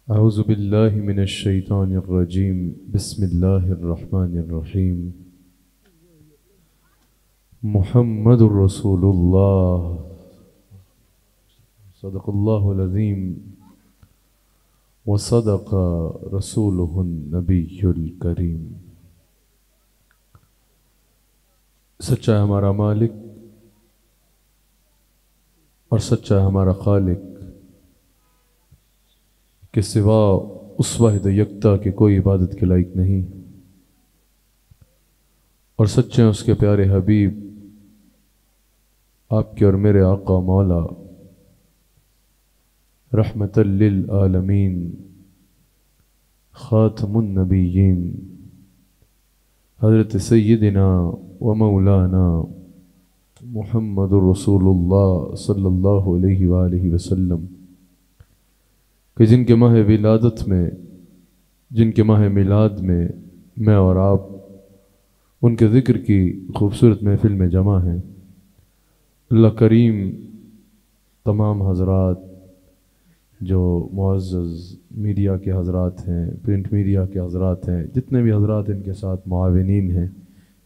अऊज़ु बिल्लाहि मिनश शैतानिर रजीम बिस्मिल्लाहिर रहमानिर रहीम मुहम्मदुर रसूलुल्लाह सदक़ल्लाहुल अज़ीम व सदक़ रसूलुहुन नबियुल करीम। सच्चा है हमारा मालिक और सच्चा है हमारा खालिक के सिवा उस वाहिद यकता की कोई इबादत के लायक नहीं, और सच्चे हैं उसके प्यारे हबीब आपके और मेरे आका मौला रहमतल लिल आलमीन खातमुन नबिय्यीन हज़रत सय्यिदिना व मौलाना मुहम्मदुर रसूलुल्लाह सल्लल्लाहु अलैहि वालैहि वसल्लम कि जिनके माह विलादत में, जिनके माह मिलाद में मैं और आप उनके ज़िक्र की खूबसूरत महफिल में जमा हैं। अल्लाह करीम तमाम हज़रात जो मुअज़्ज़ज़ मीडिया के हज़रात हैं, प्रिंट मीडिया के हज़रात हैं, जितने भी हज़रात इनके साथ मुआविनीन हैं,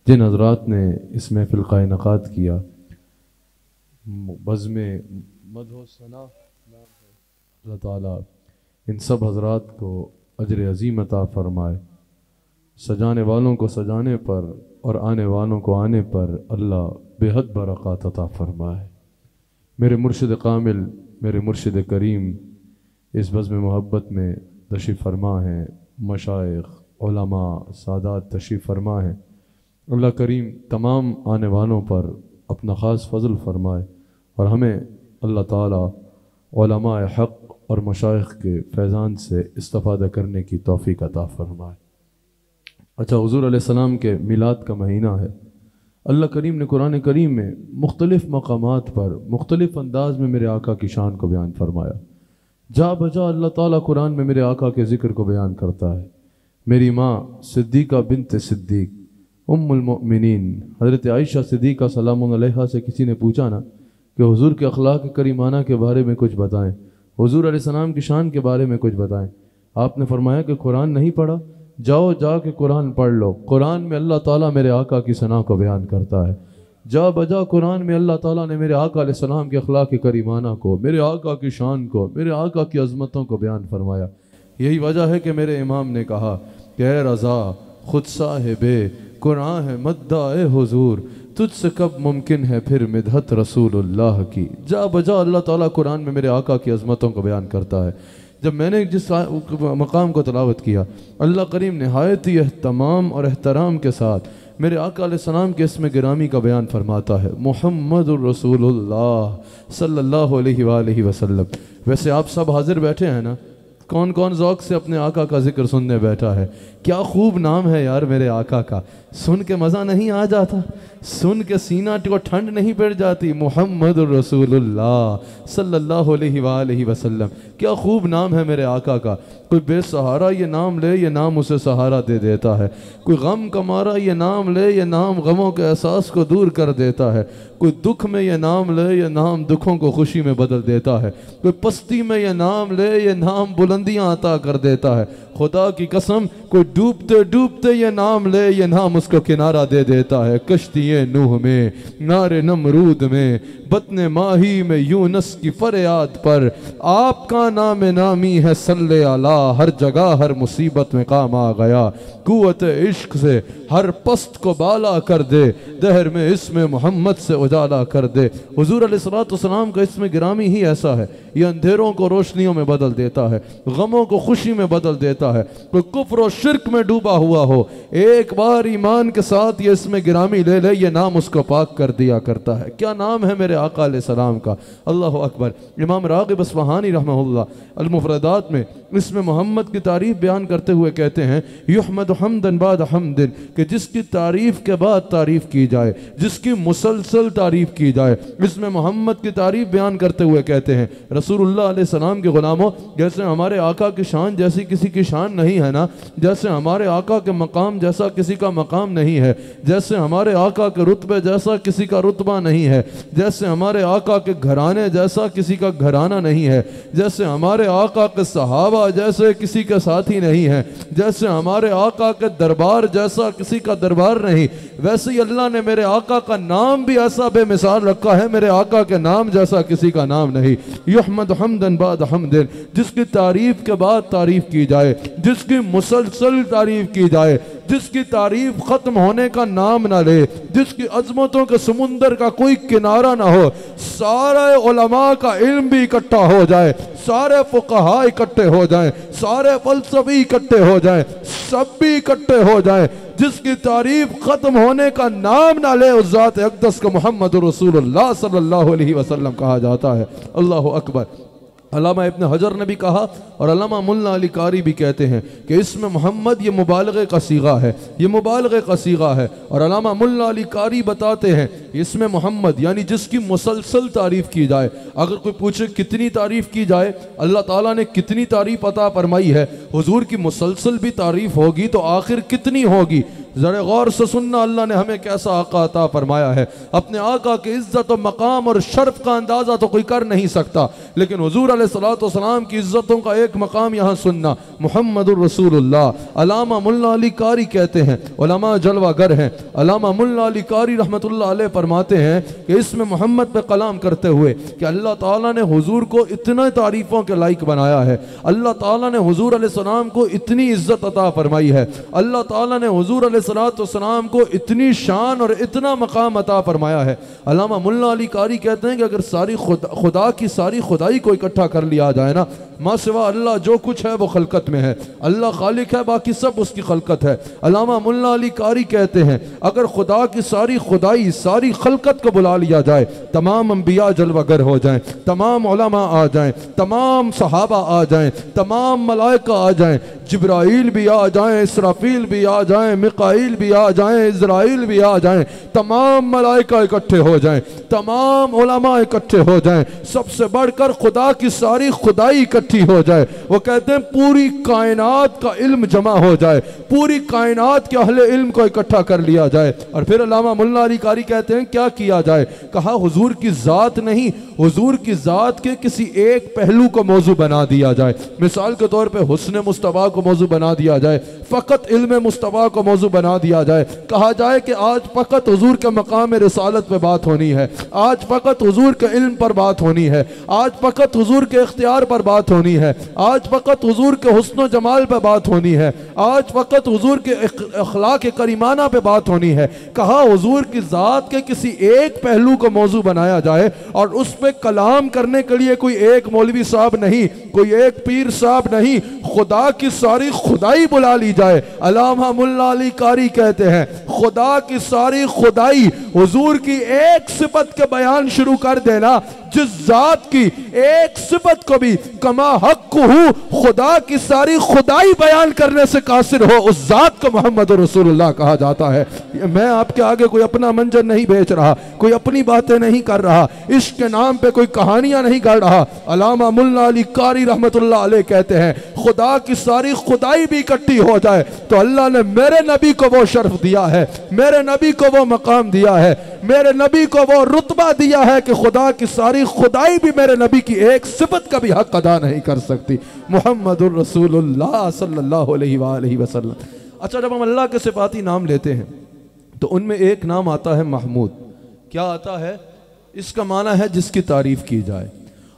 जिन हज़रात ने इस महफिल का इनक़ाद किया, बज़्म मदह सना अल्लाह ताला इन सब हज़रात को अजर अज़ीम अता फ़रमाए। सजाने वालों को सजाने पर और आने वालों को आने पर अल्लाह बेहद बरक़ात अता फ़रमाए। मेरे मुर्शिद कामिल, मेरे मुर्शिद करीम इस बज़्म मोहब्बत में तशरीफ़ फरमा हैं, मशाइख़, उलमा, सादात तशरीफ़ फरमा हैं। अल्लाह करीम तमाम आने वालों पर अपना ख़ास फ़ज़ल फ़रमाए और हमें अल्लाह ताला उलमाए हक़ और मशाइख़ के फैज़ान से इस्तिफ़ादा करने की तौफ़ीक़ अता फ़रमाए। अच्छा, हुज़ूर अलैहिस्सलाम के मिलाद का महीना है। अल्लाह करीम ने कुरान करीम में मुख्तलिफ़ मकामात पर मुख्तलिफ़ अंदाज में मेरे आका की शान को बयान फरमाया। जा बजा अल्लाह ताला कुरान में मेरे आका के ज़िक्र को बयान करता है। मेरी माँ सिद्दीक़ा बिन्त सिद्दीक़ उम्मुल मोमिनीन हज़रत आयशा सिद्दीक़ा सलामुन अलैहा से किसी ने पूछा ना कि हुज़ूर के अखलाक़ करीमाना के बारे में कुछ बताएं, हुज़ूर अलैहिस्सलाम की शान के बारे में कुछ बताएं। आपने फरमाया कि कुरान नहीं पढ़ा, जाओ जाके कुरान पढ़ लो। कुरान में अल्लाह ताला मेरे आका की सना को बयान करता है। जा बजा कुरान में अल्लाह ताला ने मेरे आका अलैहिस्सलाम के अखलाक़ करीमाना को, मेरे आका की शान को, मेरे आका की अज़मतों को बयान फरमाया। यही वजह है कि मेरे इमाम ने कहा कि ए रज़ा खुद साहिबे कुरान है मद्दाए हुज़ूर, तुझसे कब मुमकिन है फिर मिदहत रसूलुल्लाह की। जा बजा अल्लाह ताला कुरान में मेरे आका की अज़मतों को बयान करता है। जब मैंने जिस मकाम को तलावत किया, अल्लाह करीम नहायत ही एहतमाम और एहतराम के साथ मेरे आका अलैहिस्सलाम के इसमें गिरामी का बयान फरमाता है, मुहम्मदुर रसूलुल्लाह सल्लल्लाहु अलैहि वसल्लम। वैसे आप सब हाजिर बैठे हैं ना, कौन कौन ज़ौक़ से अपने आका का जिक्र सुनने बैठा है। क्या खूब नाम है यार मेरे आका का, सुन के मज़ा नहीं आ जाता, सुन के सीना को ठंड नहीं पड़ जाती। मुहम्मदुर रसूलुल्लाह सल्लल्लाहु अलैहि वसल्लम, क्या खूब नाम है मेरे आका का। कोई बेसहारा ये नाम ले, ये नाम उसे सहारा दे देता है। कोई गम का मारा ये नाम ले, ये नाम गमों के एहसास को दूर कर देता है। कोई दुख में ये नाम ले, ये नाम दुखों को खुशी में बदल देता है। कोई पस्ती में ये नाम ले, ये नाम बुलंदियां अता कर देता है। खुदा की कसम, कोई डूबते डूबते ये नाम ले, ये नाम उसको किनारा दे देता है। कश्तिए नूह में, नारे नमरूद में, बतने माही में, यूनस की फरियाद पर आपका नाम नामी है सल्ले अला। हर जगह हर मुसीबत में काम आ गया। कुव्वत इश्क से हर पस्त को बाला कर दे, दहर में इसमें मोहम्मद से उजाला कर दे। हुजूर अलैहिस्सलाम का इसमें गिरामी ही ऐसा है, ये अंधेरों को रोशनियों में बदल देता है, गमों को खुशी में बदल देता है। कोई कुफ्र और शिर्क में डूबा हुआ हो, एक बार ईमान के साथ ये इसमें गिरामी ले ले, ये नाम उसको पाक कर दिया करता है। क्या नाम है मेरे आका अलैहिस्सलाम का, अल्लाह अकबर। इमाम राग़िब अस्फ़हानी रहमहुल्लाह अल-मुफ़रदात में इसमें मोहम्मद की तारीफ़ बयान करते हुए कहते हैं, युहमद हमदन बाद हमदिन, कि जिसकी तारीफ़ के बाद तारीफ़ की जाए, जिसकी मुसलसल तारीफ़ की जाए। इसमें मोहम्मद की तारीफ़ बयान करते हुए कहते हैं, रसूलुल्लाह अलैहिस्सलाम के ग़ुलामों, जैसे हमारे आका की शान जैसी किसी की शान नहीं है ना, जैसे हमारे आका के मकाम जैसा किसी का मकाम नहीं है, जैसे हमारे आका के रुतबे जैसा किसी का रुतबा नहीं है, जैसे हमारे आका के घराने जैसा किसी का घराना नहीं है, जैसे हमारे आका के सहाबा जैसे किसी के साथी नहीं है, जैसे हमारे आका के दरबार जैसा किसी का दरबार नहीं, वैसे ही अल्लाह ने मेरे आका का नाम भी ऐसा बेमिसाल रखा है, मेरे आका के नाम जैसा किसी का नाम नहीं। युहमद हमदन बाद हमदिन, जिसकी तारीफ के बाद तारीफ की जाए, जिसकी मुसलसल तारीफ की जाए, जिसकी तारीफ खत्म होने का नाम ना ले, जिसकी अजमतों के समुंदर का कोई किनारा ना हो, सारे उलमा का इल्म भी इकट्ठा हो जाए, सारे फुकहा इकट्ठे हो जाएं, सारे फलसफी इकट्ठे हो जाएं, सब भी इकट्ठे हो जाएं, जिसकी तारीफ खत्म होने का नाम ना ले, उस ज़ात अक़दस को मोहम्मद रसूलुल्लाह सल्लल्लाहु अलैहि वसल्लम कहा जाता है। अल्लाहु अकबर। अल्लामा इब्न हजर ने भी कहा और अल्लामा मुल्ला अली कारी भी कहते हैं कि इसमें मोहम्मद ये मुबालगे का सीगा है, ये मुबालगे का सीगा है। और अल्लामा मुल्ला अली कारी बताते हैं इसमें मोहम्मद यानी जिसकी मुसलसल तारीफ़ की जाए। अगर कोई पूछे कितनी तारीफ़ की जाए, अल्लाह ताला ने कितनी तारीफ़ अता फरमाई है, हुजूर की मुसलसल भी तारीफ़ होगी तो आखिर कितनी होगी। ज़रा गौर से सुनना, अल्लाह ने हमें कैसा आका अता फरमाया है। अपने आका की इज़्ज़त और मकाम और शर्फ का अंदाज़ा तो कोई कर नहीं सकता, लेकिन हुजूर अलैहिस्सलातु वस्सलाम की इज़्ज़तों का एक मकाम यहाँ सुनना। मुहम्मदुर रसूलुल्लाह। अल्लामा मुल्ला अली कारी कहते हैं, उलमा जलवागर हैं, अल्लामा मुल्ला अली कारी रहमतुल्लाह अलैह फरमाते हैं कि इसमें मोहम्मद पे कलाम करते हुए कि अल्लाह ताला ने हुजूर को इतने तारीफ़ों के लायक बनाया है, अल्लाह ताला ने हुजूर अलैहिस्सलाम को इतनी इज़्ज़त अता फरमाई है, अल्लाह ताला ने हुजूर अलैहिस्सलाम को इतनी शान और इतना मकाम अता फरमाया है। अल्लामा मुल्ला अली कारी कहते हैं कि अगर सारी खुदा की सारी खुदाई को इकट्ठा कर लिया जाए ना, माँ सिवा अल्लाह जो कुछ है वो खलकत में है, अल्लाह खालिक है, बाकी सब उसकी खलकत है। अल्लामा मुल्ला अली कारी कहते हैं अगर खुदा की सारी खुदाई सारी खलकत को बुला लिया जाए, तमाम अंबिया जलवागर हो जाएं, तमाम उलमा आ जाएं, तमाम सहाबा आ जाएं, तमाम मलाइका आ जाएं, जिब्राइल भी आ जाएं, इसराफील भी आ जाएं, मिकाईल भी आ जाएं, इज़राइल भी आ जाएं, तमाम मलाइका इकट्ठे हो जाएं, तमाम उलमा इकट्ठे हो जाएं, सबसे बढ़कर खुदा की सारी खुदाई इकट्ठी हो जाए, वो कहते हैं पूरी कायनात का इल्म जमा हो जाए, पूरी कायनात के अहले इल्म को इकट्ठा कर लिया जाए। और फिर अल्लामा मुल्ला अली कारी कहते हैं क्या किया जाए, कहा हुजूर की ज़ात नहीं, हुजूर की ज़ात के किसी एक पहलू को मौजू बना दिया जाए। मिसाल के तौर पे हुस्न मुस्तफ़ा को मौजू बना दिया जाए, फ़कत इल्म मुस्तफ़ा को मौजू बना दिया जाए, कहा जाए कि आज फ़कत हुजूर के मकाम रिसालत पे बात होनी है, आज फ़कत हुजूर के इल्म पर बात होनी है, आज फ़कत हुजूर के इख्तियार पर बात होनी है, आज फ़कत हुजूर के हुस्न जमाल पे बात होनी है, आज फ़कत हुजूर के अखलाक करीमाना पे बात होनी है। कहा हुजूर की ज़ात के किसी एक पहलू को मौजू बनाया जाए और उस पे कलाम करने के लिए कोई एक मौलवी साहब नहीं, कोई एक पीर साहब नहीं, खुदा की सारी खुदाई बुला ली जाए। अल्लामा मुल्ला अली कारी कहते हैं खुदा की सारी खुदाई हुजूर की एक सिफत के बयान शुरू कर देना, जिस जात की एक सिफत को भी कमा हक हूँ खुदा की सारी खुदाई बयान करने से कासिर हो, उस जात को मोहम्मद रसूलुल्लाह कहा जाता है। मैं आपके आगे कोई अपना मंजर नहीं बेच रहा, कोई अपनी बातें नहीं कर रहा, इश्क के नाम पे कोई कहानियां नहीं गढ़ रहा। अल्लामा मुल्ला अली कारी रहमतुल्लाह अलैह कहते हैं खुदा की सारी खुदाई भी इकट्ठी हो जाए तो अल्लाह ने मेरे नबी को वो शर्फ दिया है, मेरे नबी को वो मकाम दिया है, मेरे नबी को वो रुतबा दिया है कि खुदा की सारी खुदाई भी मेरे नबी की एक सिफत का भी हक अदा नहीं कर सकती। मुहम्मदुर रसूलुल्लाह सल्लल्लाहु अलैहि वसल्लम। अच्छा, जब हम अल्लाह के सिफाती नाम लेते हैं तो उनमें एक नाम आता है महमूद। क्या आता है? इसका माना है जिसकी तारीफ की जाए।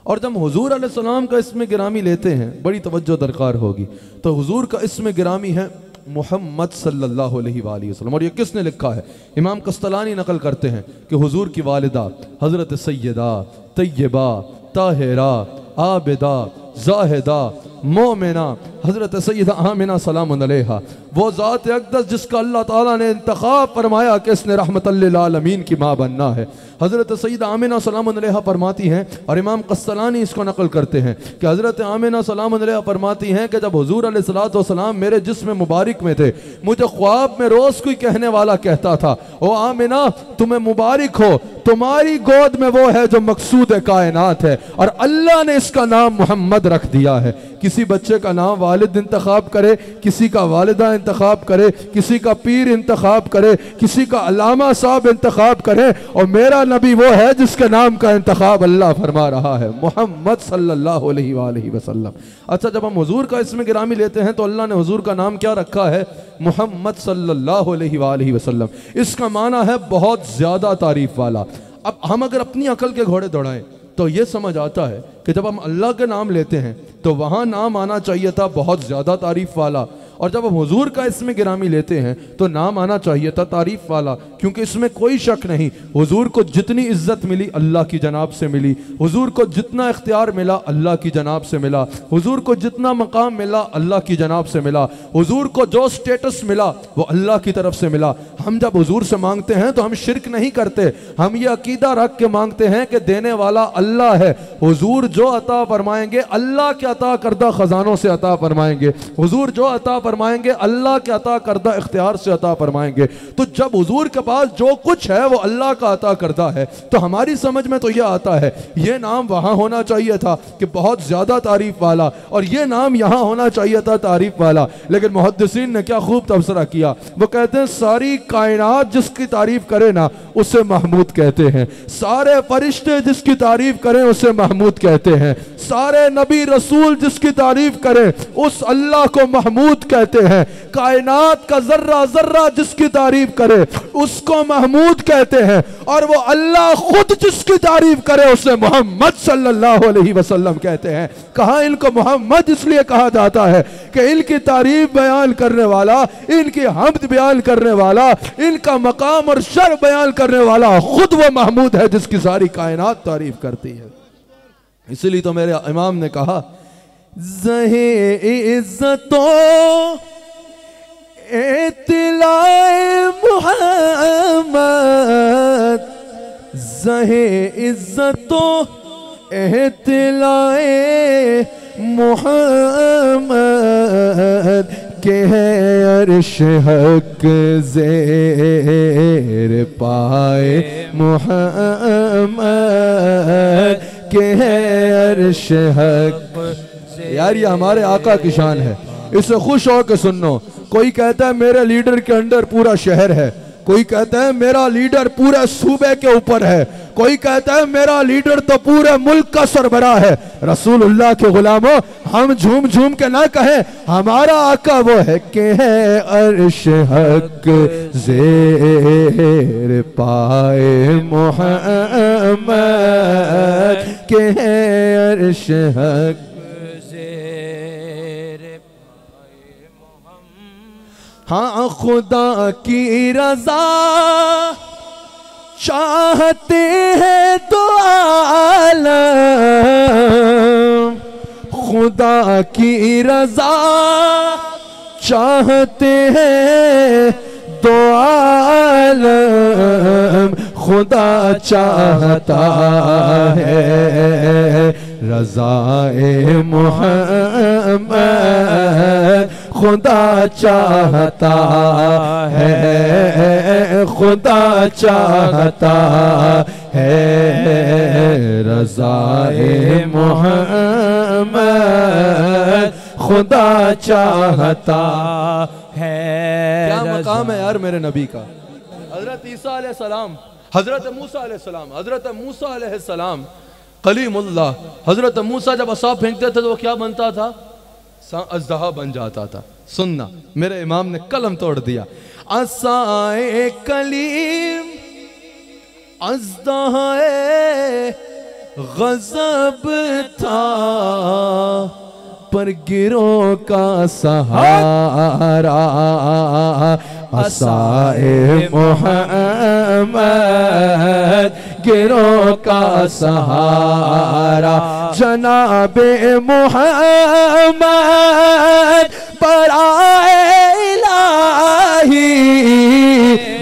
और जब हुजूर अलैहिस्सलाम का इसमें गिरामी लेते हैं, बड़ी तवज्जो दरकार होगी, तो हुजूर का इसमें गिरामी है मुहम्मद सल्लल्लाहु अलैहि वसल्लम। और ये किसने लिखा है? इमाम कस्तलानी नकल करते हैं कि हुजूर की वालिदा हज़रत सैयदा तय्यबा ताहिरा आबिदा जाहिदा मोमिना हज़रत सैयदा आमिना सलामुन अलैहा, वो ज़ात अक़दस जिसका अल्लाह ताला ने इंतखाब फरमाया कि इसने रहमतल लिल आलमीन की माँ बनना है। हज़रत सैयदा आमिना सलामुन अलैहा फरमाती हैं, और इमाम कस्तलानी इसको नकल करते हैं कि हज़रत आमिना सलामुन अलैहा फरमाती हैं कि जब हुजूर अलैहिस्सलातु वस्सलाम मेरे जिस्म मुबारक में थे, मुझे ख्वाब में रोज़ कोई कहने वाला कहता था, ओ आमिना तुम्हें मुबारक हो, तुम्हारी गोद में वो है जो मकसूद कायनात है, और अल्लाह ने इसका नाम मोहम्मद रख दिया है। किसी बच्चे का नाम वालिद इंतखाब करे, किसी का वालिदा इंतखाब करे, किसी का पीर इंतखाब करे, किसी का अल्लामा साहब इंतखाब करे, और मेरा नबी वो है जिसके नाम का इंतखाब अल्लाह फरमा रहा है, मोहम्मद सल्लल्लाहु अलैहि वसल्लम। अच्छा, जब हम हुजूर का इसमें गिरामी लेते हैं तो अल्लाह ने हुजूर का नाम क्या रखा है? मोहम्मद सल्लल्लाहु अलैहि वसल्लम। इसका माना है बहुत ज़्यादा तारीफ वाला। अब हम अगर अपनी अकल के घोड़े दौड़ाएं तो ये समझ आता है कि जब हम अल्लाह के नाम लेते हैं तो वहाँ नाम आना चाहिए था बहुत ज़्यादा तारीफ़ वाला, और जब हम हुजूर का इसमें गिरामी लेते हैं तो नाम आना चाहिए था तारीफ़ वाला, क्योंकि इसमें कोई शक नहीं हुजूर को जितनी इज्जत मिली अल्लाह की जनाब से मिली, हुजूर को जितना इख्तियार मिला अल्लाह की जनाब से मिला, हुजूर को जितना मकाम मिला अल्लाह की जनाब से मिला, हुजूर को जो स्टेटस मिला वो अल्लाह की तरफ से मिला। हम जब हुजूर से मांगते हैं तो हम शिरक नहीं करते, हम ये अकीदा रख के मांगते हैं कि देने वाला अल्लाह है, हुजूर जो अता फरमाएंगे अल्लाह के अता करदा खजानों से अता फरमाएंगे, हुजूर जो अता फरमाएंगे अल्लाह के अता करदा इख्तियार से अता फरमाएंगे। तो जब हुजूर के पास जो कुछ है वो अल्लाह का अता करदा है, तो हमारी समझ में तो यह आता है ये नाम वहाँ होना चाहिए था कि बहुत ज़्यादा तारीफ वाला, और ये नाम यहाँ होना चाहिए था तारीफ वाला। लेकिन मुहद्दिसीन ने क्या खूब तबसरा किया, वो कहते हैं सारी कायनात जिसकी तारीफ करे ना उसे महमूद कहते हैं, सारे फरिश्ते जिसकी तारीफ करें उसे महमूद कहते हैं, सारे नबी रसूल जिसकी तारीफ करें उस अल्लाह को महमूद कहते हैं, कायनात का जर्रा जर्रा जिसकी तारीफ करे उसको महमूद कहते हैं, और वो अल्लाह खुद जिसकी तारीफ करे उसे मोहम्मद सल्लल्लाहु अलैहि वसल्लम कहते हैं। कहा इनको मोहम्मद इसलिए कहा जाता है कि इनकी तारीफ बयान करने वाला, इनकी हम्द बयान करने वाला, इनका मकाम और शर्फ बयान करने वाला खुद वो महमूद है जिसकी सारी कायनात तारीफ करती है। इसलिए तो मेरे इमाम ने कहा ज़हे इज़्ज़तों इत्तिलाए मुहम्मद, ज़हे इज़्ज़तों इत्तिलाए मुहम्मद के है अर्श हक ज़ेर पाए मुहम्मद के है अर्श हक। यार ये हमारे आका की शान है, इसे खुश होकर सुनो। कोई कहता है मेरे लीडर के अंडर पूरा शहर है, कोई कहता है मेरा लीडर पूरे सूबे के ऊपर है, कोई कहता है मेरा लीडर तो पूरे मुल्क का सरबराह है। रसूलुल्लाह के गुलामों, हम झूम झूम के ना कहें हमारा आका वो है कि है अर्श हक ज़ेर पाए मुहम्मद के है अर्श हक ज़ेर पाए मुहम्मद। हाँ खुदा की रज़ा चाहते हैं तो आलम, खुदा की रज़ा चाहते हैं तो आलम, खुदा चाहता है रज़ाए मुहम्मद, खुदा चाहता है, खुदा चाहता है रज़ाए मुहम्मद, खुदा चाहता है। क्या मकाम है यार मेरे नबी का। हज़रत ईसा अलैहिस्सलाम, हज़रत मूसा अलैहिस्सलाम, हज़रत मूसा अलैहिस्सलाम कलीमुल्लाह, हज़रत मूसा जब असा फेंकते थे तो वो क्या बनता था? अज़दहा बन जाता था। सुनना, मेरे इमाम ने कलम तोड़ दिया। असाए कलीम अज़दहाए गज़ब था, पर गिरों का सहारा असाए मुहम्मद, गिरों का सहारा जनाबे मुहम्मद बराए इलाही,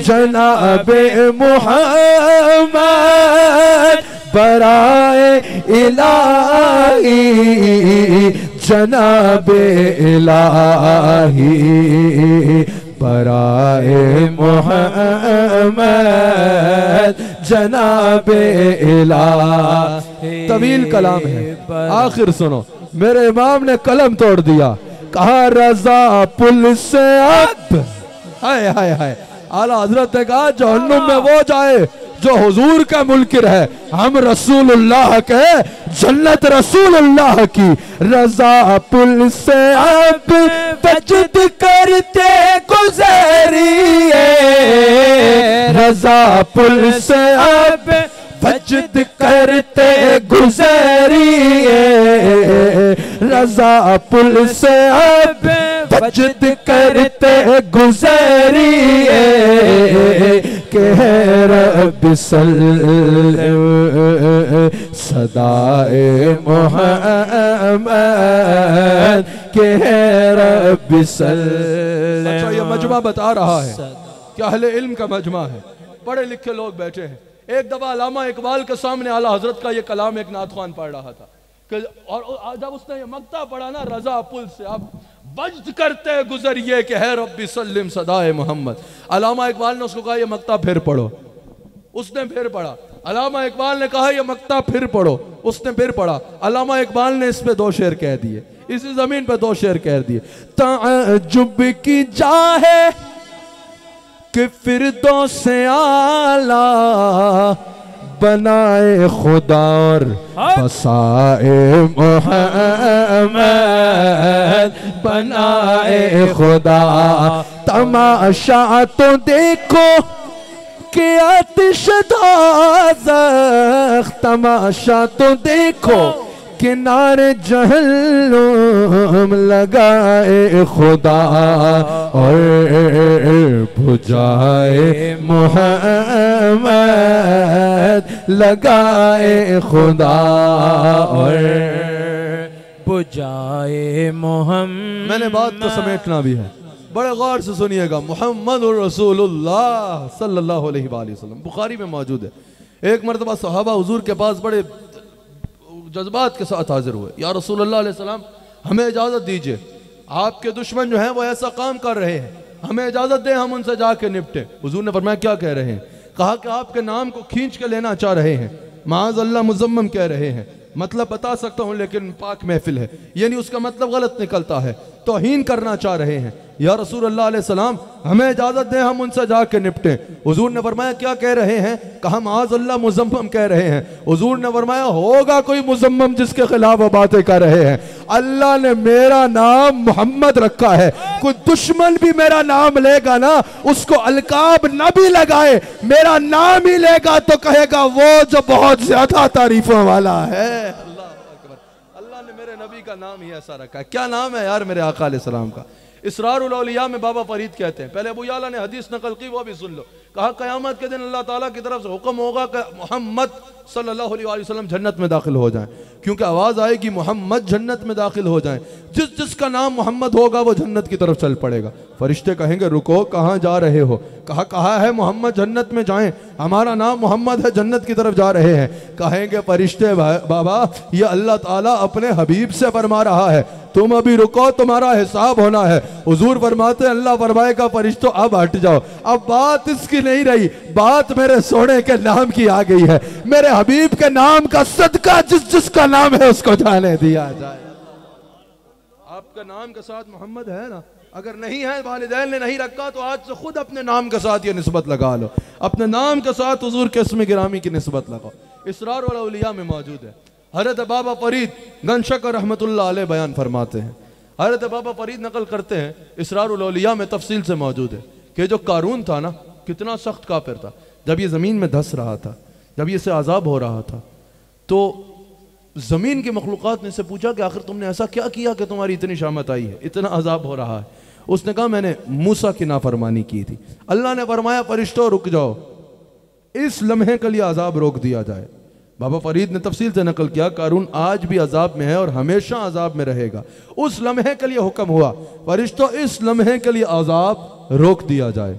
जनाबे मुहम्मद बराए इलाही, जनाबे इलाही बराए मोहम्मद जनाबे इलाही। तवील कलाम है, आखिर सुनो। मेरे इमाम ने कलम तोड़ दिया, कहा रजा पुल से अब, हाय हाय हाय। आला हजरत ने कहा जहन्नुम में वो जाए जो हुजूर का मुनकिर है, हम रसूलुल्लाह के, जन्नत रसूलुल्लाह की। रजा पुल से अब बचत करते गुजरिए, रजा पुल से अब बचत करते गुजरिए, रजा पुल से अब बचत करते गुजरिए, के रब सदाए मोहम्मद, के रब। अच्छा, ये मजमा बता रहा है कि अहले इल्म का मजमा है, पढ़े लिखे लोग बैठे हैं। एक दफा अल्लामा इकबाल के सामने आला हजरत का ये कलाम एक नात ख्वान पढ़ रहा था कि, और जब उसने ये मक्ता पढ़ा ना, रजा पुल से अब बज्त करते गुजरिए के है रब्बी सल्लिम सदाए मोहम्मद। अल्लामा इकबाल ने उसको कहा ये मक्ता फिर पढ़ो, उसने फिर पढ़ा। अल्लामा इकबाल ने कहा ये मक्ता फिर पढ़ो, उसने फिर पढ़ा। अल्लामा इकबाल ने इस पे 2 शेर कह दिए, इसी जमीन पे 2 शेर कह दिए। ताजुब की जाहे कि फिरदौस आला बनाए खुदा और बसाए मोहम्मद, बनाए खुदा। तमाशा तो देखो कि आतिश दोज़ख, तमाशा तो देखो किनारे जहन्नुम लगाए खुदा और बुझाए मोहम्मद, लगाए खुदा और बुझाए मोहम्मद। मैंने बात को समेटना भी है, बड़े गौर से सुनिएगा। मुहम्मदुर रसूलुल्लाह सल्लल्लाहु अलैहि वसल्लम बुखारी में मौजूद है। एक मरतबा सहाबा हुजूर के पास बड़े जज्बात के साथ हाजिर हुए, या रसूलुल्लाह अलैहि सलाम हमें इजाज़त दीजिए, आपके दुश्मन जो हैं वो ऐसा काम कर रहे हैं, हमें इजाज़त दें हम उनसे जाके निपटे। हुजूर ने फरमाया क्या कह रहे हैं? कहा कि आपके नाम को खींच के लेना चाह रहे हैं, माज़ अल्लाह मुज़म्मम कह रहे हैं। मतलब बता सकता हूँ लेकिन पाक महफिल है, यानी उसका मतलब गलत निकलता है, तौहीन करना चाह रहे हैं। या रसूलुल्लाह अलैहि सलाम हमें इजाज़त दें हम उनसे जाके निपटे। हुजूर ने फरमाया क्या कह रहे हैं? कहा माज़ अल्लाह मुज़म्मम कह रहे हैं। हुजूर ने फरमाया होगा कोई मुज़म्मम जिसके खिलाफ वो बातें कर रहे हैं। अल्लाह ने मेरा नाम मोहम्मद रखा है, कोई दुश्मन भी मेरा नाम लेगा ना, उसको अलकाब न भी लगाए, मेरा नाम ही लेगा तो कहेगा वो जो बहुत ज्यादा तारीफों वाला है। अल्लाह ने मेरे नबी का नाम ही ऐसा रखा है। क्या नाम है यार मेरे आका अलैहिस्सलाम का? इसरारुल औलिया में बाबा फरीद कहते हैं, पहले अबू याला ने हदीस नकल की, वो भी सुन लो। कहा क़यामत के दिन अल्लाह ताला की तरफ से हुक्म होगा कि मोहम्मद सल्लल्लाहु अलैहि वसल्लम जन्नत में दाखिल हो जाएं, क्योंकि आवाज़ आएगी मोहम्मद जन्नत में दाखिल हो जाएं। जिस जिसका नाम मोहम्मद होगा वो जन्नत की तरफ चल पड़ेगा। फरिश्ते कहेंगे रुको, कहाँ जा रहे हो? कहा है मोहम्मद जन्नत में जाएं, हमारा नाम मोहम्मद है, जन्नत की तरफ जा रहे हैं। कहेंगे फरिश्ते बाबा ये अल्लाह ताला अपने हबीब से फरमा रहा है, तुम अभी रुको, तुम्हारा हिसाब होना है। हुजूर फरमाते अल्लाह फरमाएगा फरिश्तों अब हट जाओ, अब बात इसकी नहीं रही, बात मेरे सोने के नाम की आ गई है। मेरे हबीब के नाम का सदका जिस जिसका नाम है उसको जाने दिया जाए। आपका नाम के साथ मोहम्मद है ना? अगर नहीं है, वालिदैन ने नहीं रखा, तो आज से खुद अपने नाम के साथ ये निस्बत लगा लो, अपने नाम के साथ हुजूर के इस्म गिरामी की निस्बत लगाओ। इसरार वाला औलिया में मौजूद है। हज़रत बाबा फरीद गनशकर रहमतुल्लाह अलैह बयान फरमाते हैं, हज़रत बाबा फरीद नकल करते हैं, इसरारुल औलिया में तफसील से मौजूद है कि जो कारून था ना, कितना सख्त काफिर था। जब ये ज़मीन में धंस रहा था, जब ये से आज़ाब हो रहा था, तो ज़मीन की मखलूक़ात ने से पूछा कि आखिर तुमने ऐसा क्या किया कि तुम्हारी इतनी शामत आई है, इतना अजाब हो रहा है? उसने कहा मैंने मूसा की नाफरमानी की थी। अल्लाह ने फरमाया फरिश्तों रुक जाओ, इस लम्हे के लिए अजाब रोक दिया जाए। बाबा फरीद ने तफसील से नकल किया, कारून आज भी अजाब में है और हमेशा अजाब में रहेगा। उस लम्हे के लिए हुक्म हुआ फरिश्तों इस लम्हे के लिए अजाब रोक दिया जाए।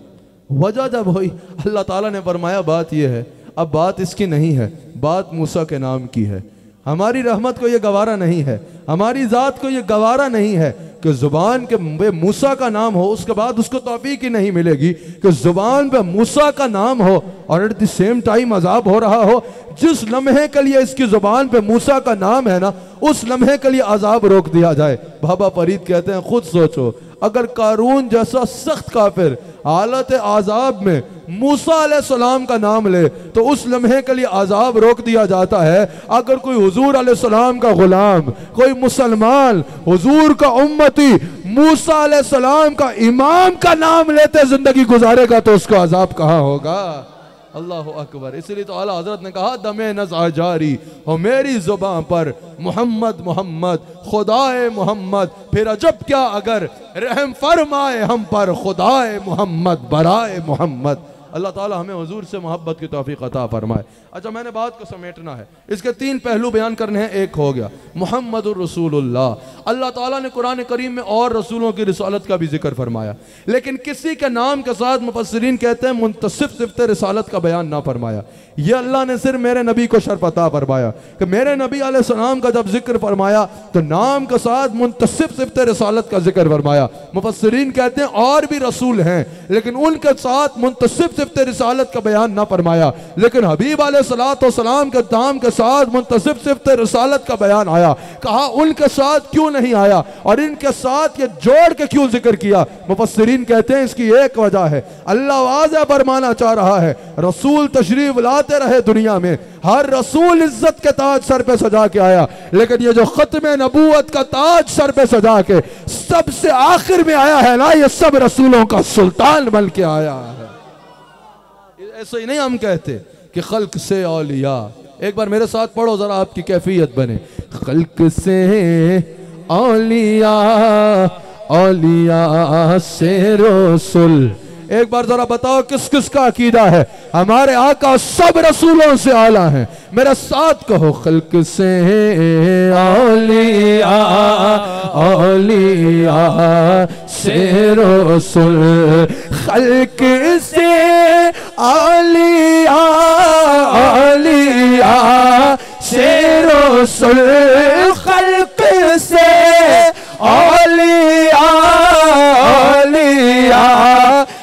वजह जब हुई, अल्लाह ताला ने फरमाया बात यह है, अब बात इसकी नहीं है, बात मूसा के नाम की है। हमारी रहमत को यह गवारा नहीं है, हमारी ज़ात को ये गवारा नहीं है कि ज़ुबान के मूसा का नाम हो, उसके बाद उसको तौफीक ही नहीं मिलेगी कि ज़ुबान पे मूसा का नाम हो और एट द सेम टाइम अजाब हो रहा हो। जिस लम्हे के लिए इसकी ज़ुबान पे मूसा का नाम है ना, उस लम्हे के लिए अजाब रोक दिया जाए। बाबा फरीद कहते हैं, खुद सोचो, अगर कारून जैसा सख्त काफिर हालत आजाब में मूसा अलैहिस्सलाम का नाम ले तो उस लम्हे के लिए आजाब रोक दिया जाता है। अगर कोई हुजूर अलैहिस्सलाम का गुलाम, कोई मुसलमान हुजूर का उम्मती मूसा अलैहिस्सलाम का इमाम का नाम लेते जिंदगी गुजारेगा तो उसका अजाब कहाँ होगा। अल्लाह अकबर। इसलिए तो आला हजरत ने कहा, दमे नज़ा जारी हो मेरी जुबान पर मोहम्मद मोहम्मद खुदाए मोहम्मद, फिर अजब क्या अगर रहम फरमाए हम पर खुदाए मोहम्मद बराए मोहम्मद। अल्लाह ताला हमें हुजूर से मोहब्बत की तौफीक अता फरमाए। अच्छा, मैंने बात को समेटना है, इसके 3 पहलू बयान करने हैं। एक हो गया मुहम्मदुर रसूलुल्लाह। अल्लाह ताला ने कुरान करीम में और रसूलों की रिसालत का भी जिक्र फरमाया, लेकिन किसी के नाम के साथ मुफस्सिरीन कहते हैं मुंतसिब सिफ़त रिसालत का बयान ना फरमाया। ये अल्लाह ने सिर्फ मेरे नबी को शर्फ अता फरमाया कि मेरे नबी अलैहिस्सलाम का जब जिक्र फरमाया तो नाम के साथ मुंतसिब सिफ़त रिसालत का जिक्र फरमाया। मुफस्सिरीन कहते हैं और भी रसूल हैं लेकिन उनके साथ मुंतसिब सिफ़त रिसालत का बयान ना फरमाया, लेकिन हबीब अलैहिस्सलाम के नाम के साथ मुंतसिब सिफ़त रिसालत का बयान आया। कहा उनके साथ क्यों नहीं आया और इनके साथ ये जोड़ के क्यों जिक्र किया। मुफस्सिरीन कहते हैं इसकी एक वजह है, अल्लाह वाज़ेह फरमाना चाह रहा है रसूल तशरीफ लाते रहे दुनिया में, हर रसूल इज्जत के ताज सर पे सजा के आया, लेकिन ये जो खत्म नबूवत का ताज सर पे सजा के सबसे आखिर में आया है ना, ये सब रसूलों का सुल्तान बन के आया है। ऐसे ही नहीं हम कहते कि खल्क से औलिया। एक बार मेरे साथ पढ़ो जरा, आपकी कैफियत बने। खल्क से औलिया, औलिया से रसूल। एक बार जरा बताओ किस किस का अकीदा है। हमारे आका सब रसूलों से आला है। मेरे साथ कहो, खल्क से औलिया, औलिया से रसूल। खल्क से औलिया, औलिया से रसूल। खल्क से औलिया, औलिया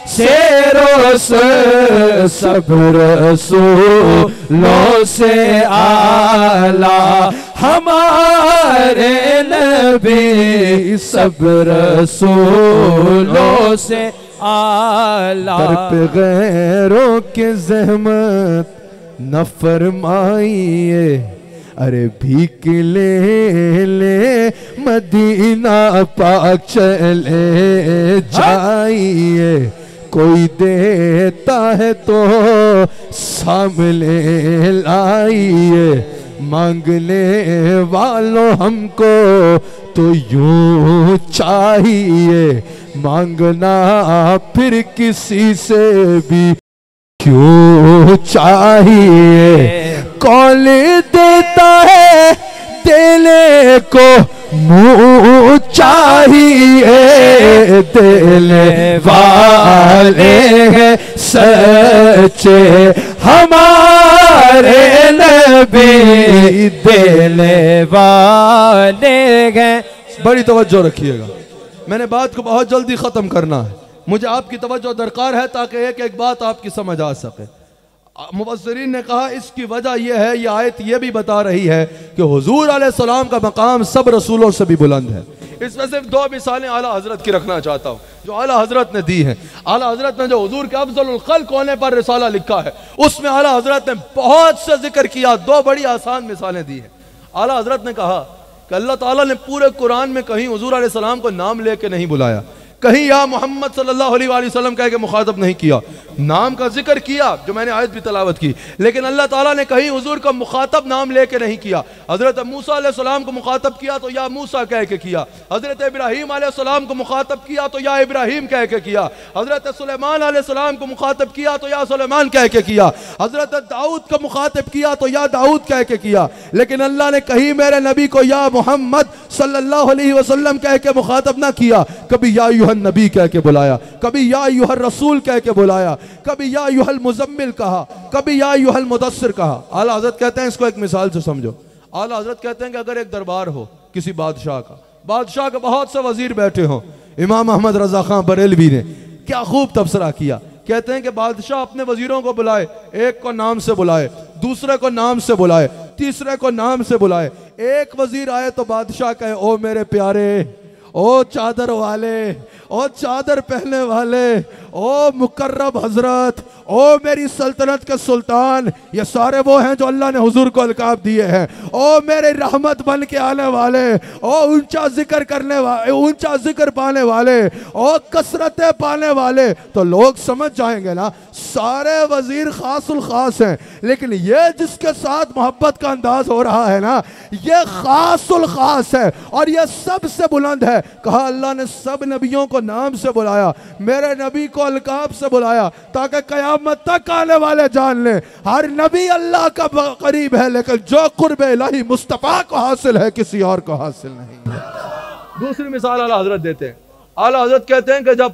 से रसूल। सब रसूलों से आला हमारे नबी, सब रसूलों से आला। दर पे गैरों के ज़हमत न फरमाइए, अरे भीख ले ले मदीना पाक चले जाइए। कोई देता है तो सामने लाइए, मांगने वालों हमको तो यूं चाहिए। मांगना फिर किसी से भी क्यों चाहिए। कौन देता है देने को मुँह चाहिए, देने वाले हैं सच्चे हमारे नबी, देने वाले हैं। बड़ी तवज्जो रखिएगा, मैंने बात को बहुत जल्दी ख़त्म करना है। मुझे आपकी तवज्जो दरकार है ताकि एक एक बात आपकी समझ आ सके। मुफस्सिरीन ने कहा इसकी वजह यह है, यह आयत यह भी बता रही है कि हुजूर अलैहिस्सलाम का मकाम सब रसूलों से भी बुलंद है। इसमें सिर्फ 2 मिसालें आला हजरत की रखना चाहता हूँ जो आला हजरत ने दी हैं। आला हजरत ने जो हुजूर के अफजलुल खल्क होने पर रिसाला लिखा है उसमें आला हजरत ने बहुत से जिक्र किया। 2 बड़ी आसान मिसालें दी हैं। आला हजरत ने कहा कि अल्लाह ताला ने पूरे कुरान में कहीं हुजूर अलैहिस्सलाम को नाम लेके नहीं बुलाया, कहीं या मोहम्मद सल्लल्लाहु अलैहि वसल्लम कह के मुखातब नहीं किया। नाम का जिक्र किया जो मैंने आयत भी तलावत की, लेकिन अल्लाह ताला ने कहीं हुजूर का मुखातब नाम लेके नहीं किया। हजरत मूसा अलैहिस्सलाम को मुखातब किया तो या मूसा कह के किया, हजरत इब्राहीम अलैहिस्सलाम को मुखातब किया तो या इब्राहीम कह के किया, हजरत सुलेमान अलैहिस्सलाम को मुखातब किया तो या सुलेमान कह के किया, हजरत दाऊद को मुखातब किया तो या दाऊद कह के किया। लेकिन अल्लाह ने कहीं मेरे नबी को या मोहम्मद सल्लल्लाहु अलैहि वसल्लम कह के मुखातब ना किया। कभी या यूहन नबी कह के बुलाया, कभी या यूहर रसूल कह के बुलाया, कभी या यूहल मुजम्मिल कहा, कभी या यूहल मुदस्सिर कहा। आला हजरत कहते हैं इसको एक मिसाल से समझो। आला हजरत कहते हैं कि अगर एक दरबार हो किसी बादशाह के बहुत से वजीर बैठे हों, इमाम अहमद रजा खां बरेलवी ने क्या खूब तबसरा किया। कहते हैं कि बादशाह अपने वजीरों को बुलाए, एक को नाम से बुलाए, दूसरे को नाम से बुलाए, तीसरे को नाम से बुलाए। एक वजीर आए तो बादशाह कहे, ओ मेरे प्यारे, ओ चादर वाले, ओ चादर पहने वाले, ओ मुकर्रम हजरत, ओ मेरी सल्तनत के सुल्तान, ये सारे वो हैं जो अल्लाह ने हुजूर को अलकाब दिए हैं। ओ मेरे रहमत बन के आने वाले, ओ ऊंचा जिक्र करने वाले, ऊंचा जिक्र पाने वाले, ओ कसरतें पाने वाले। तो लोग समझ जाएंगे ना सारे वजीर खासुल खास हैं, लेकिन ये जिसके साथ मोहब्बत का अंदाज हो रहा है ना, ये खासुल खास है और ये सबसे बुलंद है। कहा अल्लाह ने सब नबियों को नाम से बुलाया, मेरे नबी को अलकाब से बुलाया, ताकि कयामत तक आने वाले जान ले हर नबी अल्लाह का करीब है, लेकिन जो कुर्ब इलाही मुस्तफा को हासिल है किसी और को हासिल नहीं है। दूसरी मिसाल आला हजरत देते हैं। आला हजरत कहते हैं कि जब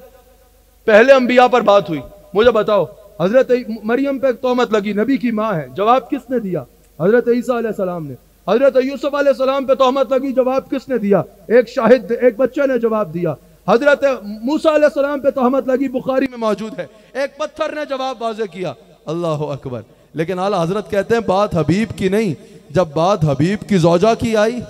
पहले अंबिया पर बात हुई, मुझे बताओ हजरत मरियम पे तोहमत लगी, नबी की माँ है, जवाब किसने दिया? हजरत ईसा अलैहिस्सलाम ने। हजरत यूसुफ अलैहिस्सलाम पे तोहमत लगी, जवाब किसने दिया? एक शाहिद, एक बच्चे ने जवाब दिया। हजरत मूसा अलैहिस्सलाम पे तोहमत लगी, बुखारी में मौजूद है, एक पत्थर ने जवाब वाज़े किया। अल्लाह अकबर। लेकिन आला हजरत कहते हैं बात हबीब की नहीं, जब बात हबीब की ज़ौजा की आई,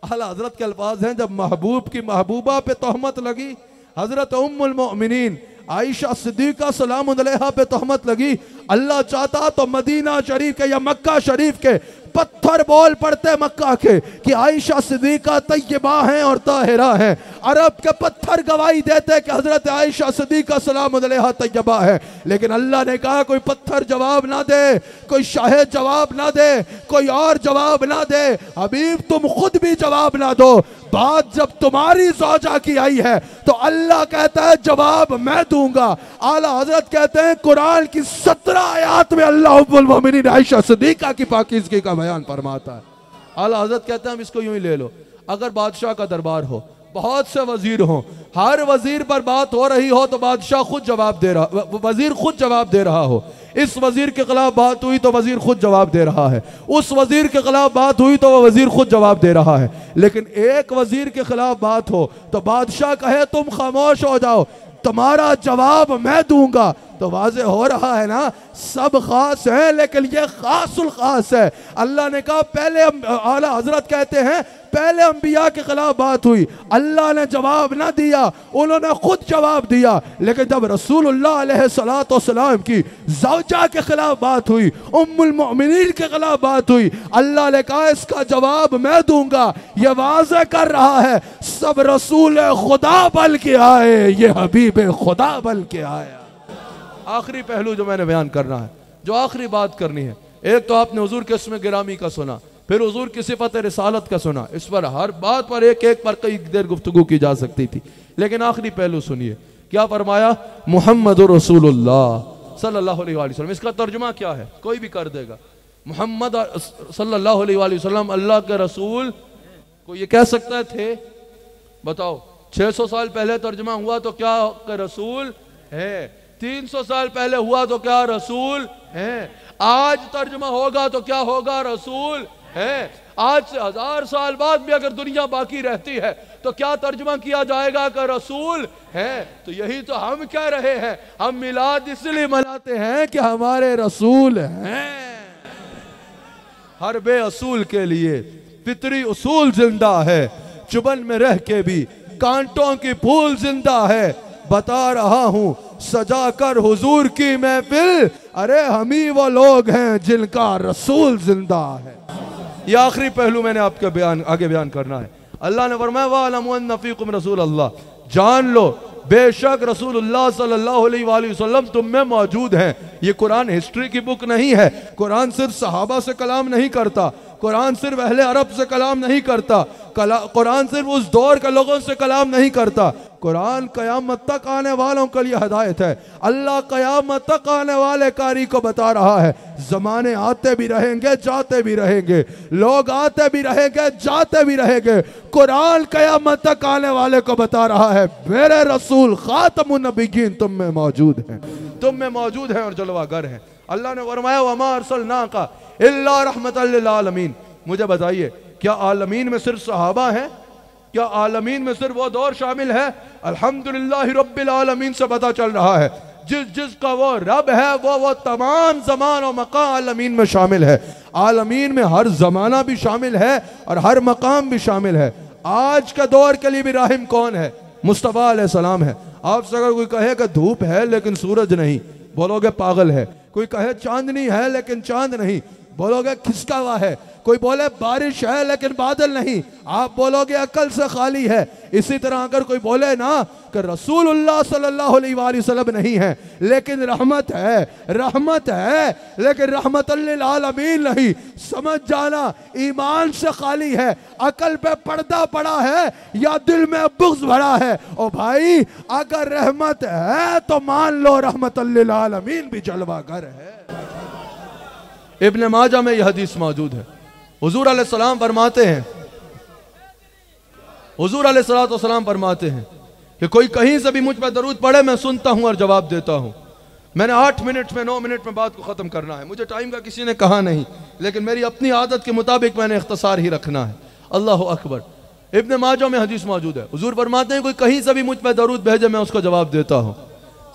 आला हजरत के अल्फाज हैं, जब महबूब की महबूबा पे तोहमत लगी, हजरत उम्मुल मोमिनीन आयशा सिद्दीका सलाम अलैहा पे तोहमत लगी, अल्लाह चाहता तो मदीना शरीफ के या मक्का शरीफ के पत्थर बोल पड़ते मक्का के कि आयशा सिद्दीका तय्यबा हैं और ताहिरा हैं। अरब के पत्थर गवाही देते कि हजरत आयशा सिद्दीका सलाम अलैहा तय्यबा है। लेकिन अल्लाह ने कहा कोई पत्थर जवाब ना दे, कोई शाहिद जवाब ना दे, कोई और जवाब ना दे, हबीब तुम खुद भी जवाब ना दो। बात जब तुम्हारी ज़ौजा की आई है तो अल्लाह कहता है जवाब मैं दूंगा। आला हजरत कहते हैं कुरान की 17 आयात में अल्लाह उम्मुल मोमिनीन आयशा सिद्दीका की पाकीज़गी का बयान फरमाता है। आला हजरत कहते हैं हम इसको यूं ही ले लो, अगर बादशाह का दरबार हो, बहुत से वजीर हों, हर वजीर पर बात हो रही हो तो बादशाह खुद जवाब दे रहा, वजीर खुद जवाब दे रहा हो। इस वजीर के खिलाफ बात हुई तो वजीर खुद जवाब दे रहा है, उस वजीर के खिलाफ बात हुई तो वह वजीर खुद जवाब दे रहा है। लेकिन एक वजीर के खिलाफ बात हो तो बादशाह कहे तुम खामोश हो जाओ, तुम्हारा जवाब मैं दूंगा, तो वाज़े हो रहा है ना सब खास है, लेकिन ये खासुल खास है। अल्लाह ने कहा पहले, आला हजरत कहते हैं पहले अंबिया के खिलाफ बात हुई, अल्लाह ने जवाब ना दिया, उन्होंने खुद जवाब दिया। लेकिन जब रसूलुल्लाह अलैहिस्सलातु वस्सलाम की ज़ौजा के खिलाफ बात हुई, उम्मुल मोमिनीन के खिलाफ बात हुई, अल्लाह ने कहा इसका जवाब मैं दूंगा। ये वाज़े कर रहा है सब रसूल खुदा बल के आए, ये हबीब खुदा बल के आया। आखिरी पहलू जो मैंने बयान करना है, जो आखिरी बात करनी है, एक तो आपने हुजूर के इसमें गिरामी का सुना, फिर हुजूर की सिफत रिसालत का सुना। इस पर हर बात पर एक एक पर कई देर गुफ्तगू की जा सकती थी, लेकिन आखिरी पहलू सुनिए क्या फरमाया, मुहम्मदुर रसूलुल्लाह सल्लल्लाहु अलैहि वसल्लम। इसका तर्जुमा क्या है कोई भी कर देगा, मोहम्मद सल्लल्लाहु अलैहि वसल्लम अल्लाह के रसूल। कोई ये कह सकता थे? बताओ 600 साल पहले तर्जुमा हुआ तो क्या रसूल है, 300 साल पहले हुआ तो क्या रसूल है, आज तर्जुमा होगा तो क्या होगा, रसूल है। आज से 1000 साल बाद भी अगर दुनिया बाकी रहती है तो क्या तर्जुमा किया जाएगा कि रसूल है। तो यही तो हम कह रहे हैं, हम मिलाद इसलिए मनाते हैं कि हमारे रसूल हैं। हर बेअसूल के लिए फितरी उसूल जिंदा है, चुबन में रह के भी कांटों की फूल जिंदा है। बता रहा हूं सजा कर हुजूर की महफिल, अरे हम ही वो लोग हैं जिनका रसूल जिंदा है। ये आखिरी पहलू मैंने आपके आगे बयान करना है। अल्लाह ने फरमाया वअलमु अन्ना फीकुम रसूल अल्लाह, जान लो बेशक रसूलुल्लाह सल्लल्लाहु अलैहि वसल्लम तुम में मौजूद हैं। ये कुरान हिस्ट्री की बुक नहीं है, कुरान सिर्फ सहाबा से कलाम नहीं करता, कुरान सिर्फ अहले अरब से कलाम नहीं करता, कुरान सिर्फ उस दौर के लोगों से कलाम नहीं करता, कुरान कयामत तक आने वालों के लिए हिदायत है। अल्लाह कयामत तक आने वाले कारी को बता रहा है जमाने आते भी रहेंगे जाते भी रहेंगे, लोग आते भी रहेंगे जाते भी रहेंगे। कुरान कयामत तक आने वाले को बता रहा है मेरे रसूल खातमुन नबिय्यीन तुम में मौजूद हैं, तुम में मौजूद हैं और जलवागर हैं। अल्लाह ने फरमाया वमा अरसलनाका इल्ला रहमतल लिल आलमीन। मुझे बताइए क्या आलमीन में सिर्फ सहाबा हैं? क्या आलमीन में सिर्फ वो दौर शामिल है? अल्हम्दुलिल्लाह रब्बिल आलमीन से पता चल रहा है जिसका वो रब है वो तमाम ज़मान और मकाम आलमीन में शामिल है। आलमीन में हर ज़माना भी शामिल है और हर मकाम भी शामिल है। आज का दौर के लिए भी राहिम कौन है? मुस्तफ़ा अलैहिस्सलाम है। आपसे अगर कोई कहे कि धूप है लेकिन सूरज नहीं, बोलोगे पागल है। कोई कहे चांदनी है लेकिन चांद नहीं, बोलोगे खिसका हुआ है। कोई बोले बारिश है लेकिन बादल नहीं, आप बोलोगे अकल से खाली है। इसी तरह अगर कोई बोले ना कि रसूलुल्लाह सल्लल्लाहु अलैहि वसल्लम नहीं है लेकिन रहमत है लेकिन रहमतुल लिल आलमीन नहीं, समझ जाना ईमान से खाली है, अकल पे पर्दा पड़ा है या दिल में बुग़्ज़ भरा है। ओ भाई, अगर रहमत है तो मान लो रहमतुल लिल आलमीन भी जलवागर है। इब्न माजा में यह हदीस मौजूद है। हुजूर अलैहिस्सलाम फरमाते हैं, हुजूर अलैहिस्सलाम फरमाते हैं कि कोई कहीं से भी मुझ पर दरूद पढ़े, मैं सुनता हूं और जवाब देता हूं। मैंने 8 मिनट में 9 मिनट में बात को ख़त्म करना है, मुझे टाइम का किसी ने कहा नहीं, लेकिन मेरी अपनी आदत के मुताबिक मैंने इख्तिसार ही रखना है। अल्लाह अकबर। इब्न माजा में हदीस मौजूद है। हुजूर फरमाते हैं कोई कहीं से भी मुझ पर दरूद भेजे, मैं उसको जवाब देता हूँ।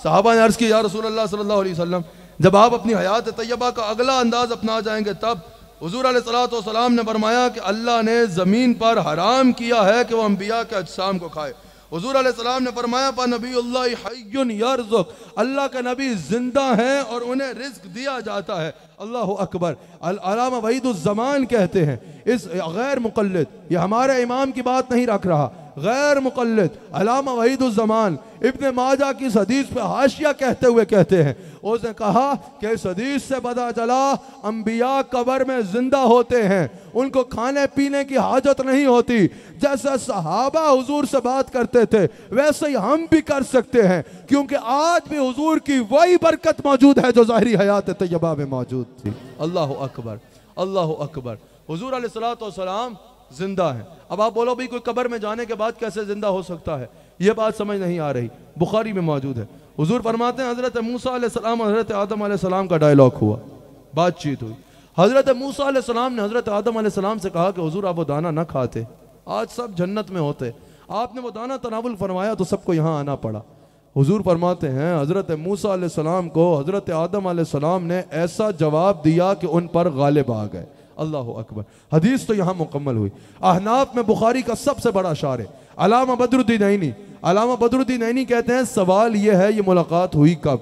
सहाबा ने अर्ज़ की, या रसूलल्लाह सल्लल्लाहु अलैहि वसल्लम, जब आप अपनी हयात तैयबा का अगला अंदाज अपना जाएंगे तब? हुजूर अलैहिस्सलातु वस्सलाम ने फरमाया कि अल्लाह ने ज़मीन पर हराम किया है कि वह अंबिया के अजसाम को खाए। हुजूर अलैहिस्सलाम ने फरमाया पर नबीउल्लाह हय्युन यरज़ुक़, अल्लाह का नबी जिंदा हैं और उन्हें रिज़्क़ दिया जाता है। अल्लाह अकबर। अल्लामा वहीदुज़्ज़मान कहते हैं, इस गैर मुक़ल्लिद, ये हमारे इमाम की बात नहीं रख रहा, गैर मुक़ल्लिद अल्लामा वहीदुज़्ज़मान इब्न माजा की इस हदीस पे हाशिया कहते हुए कहते हैं, उसने कहा कि इस हदीस से पता चला अंबिया कब्र में जिंदा होते हैं, उनको खाने पीने की हाजत नहीं होती। जैसे सहाबा हुजूर से बात करते थे वैसे ही हम भी कर सकते हैं, क्योंकि आज भी हुजूर की वही बरकत मौजूद है जो ज़ाहिरी हयात तैयबा में मौजूद थी। अल्लाह अकबर, अल्लाह अकबर। हुजूर अलैहिस्सलातु वस्सलाम जिंदा है। अब आप बोलो भाई कोई कब्र में जाने के बाद कैसे जिंदा हो सकता है? ये बात समझ नहीं आ रही। बुखारी में मौजूद है। हुजूर फरमाते हैं हज़रत मूसा अलैहिस्सलाम और हज़रत आदम अलैहिस्सलाम का डायलॉग हुआ, बातचीत हुई। हज़रत मूसा अलैहिस्सलाम ने हज़रत आदम अलैहिस्सलाम से कहा कि हुजूर आप वो दाना ना खाते, आज सब जन्नत में होते, आपने वो दाना तनावुल फरमाया तो सबको यहाँ आना पड़ा। हुजूर फरमाते हैं हज़रत मूसा अलैहिस्सलाम को हज़रत आदम अलैहिस्सलाम ने ऐसा जवाब दिया कि उन पर गालिब आ गए। अल्लाह अकबर। हदीस तो यहाँ मुकम्मल हुई। अहनाफ में बुखारी का सबसे बड़ा शार है अल्लामा बदरुद्दीन ऐनी। अल्लामा बदरुद्दीन ऐनी कहते हैं सवाल ये है ये मुलाकात हुई कब?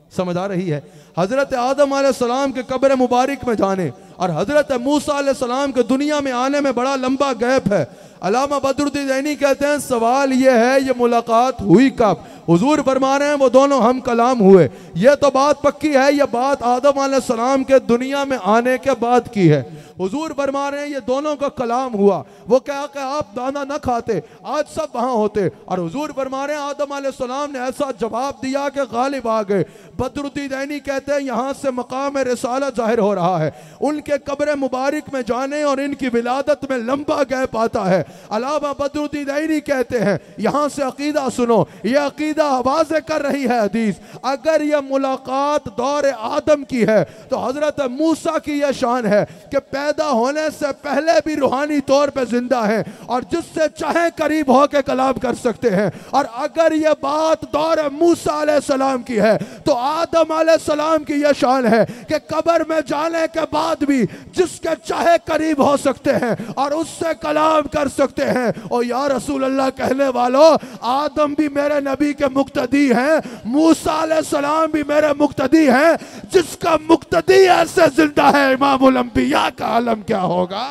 समझ आ रही है? हज़रत आदम अलैहिस्सलाम के कब्र मुबारक में जाने और हज़रत मूसा अलैहिस्सलाम के दुनिया में आने में बड़ा लंबा गैप है। अल्लामा बदरुद्दीन ऐनी कहते हैं सवाल ये है ये मुलाकात हुई कब? हुजूर फरमा रहे हैं वो दोनों हम कलाम हुए। ये तो बात पक्की है, ये बात आदम अलैहिस्सलाम के दुनिया में आने के बाद की है। हुजूर फरमा रहे हैं ये दोनों का कलाम हुआ। वो क्या कि आप दाना न खाते, आज सब वहां होते। और हुजूर फरमा रहे हैं आदम अलैहिस्सलाम ने ऐसा जवाब दिया कि गालिब आ गए। बदरुद्दीन ऐनी कहते हैं यहाँ से मकाम रिसालत जाहिर हो रहा है। उनके कब्र मुबारक में जाने और इनकी विलादत में लंबा गैप आता है। अल्लामा बदरुद्दीन ऐनी कहते हैं यहाँ से अकीदा सुनो, ये अकीदा आवाज़ें कर रही है हदीस। अगर यह मुलाकात दौर आदम की है तो हजरत मूसा की यह शान है कि पैदा होने से पहले भी रूहानी तौर पे जिंदा हैं और जिससे चाहे करीब होकर कलाम कर सकते हैं। और अगर यह बात दौर मूसा अलैहिस्सलाम की है तो आदम अलैहिस्सलाम की यह शान है कि कब्र में जाने के बाद भी जिसके चाहे करीब हो सकते हैं और उससे कलाम कर सकते हैं। और या रसूल अल्लाह कहने वालों, आदम भी मेरे नबी के मुक्तदी हैं, मूसा अलैहिस्सलाम भी मेरे मुक्तदी हैं। जिसका मुक्तदी ऐसे जिंदा है इमामुल अंबिया का आलम क्या होगा?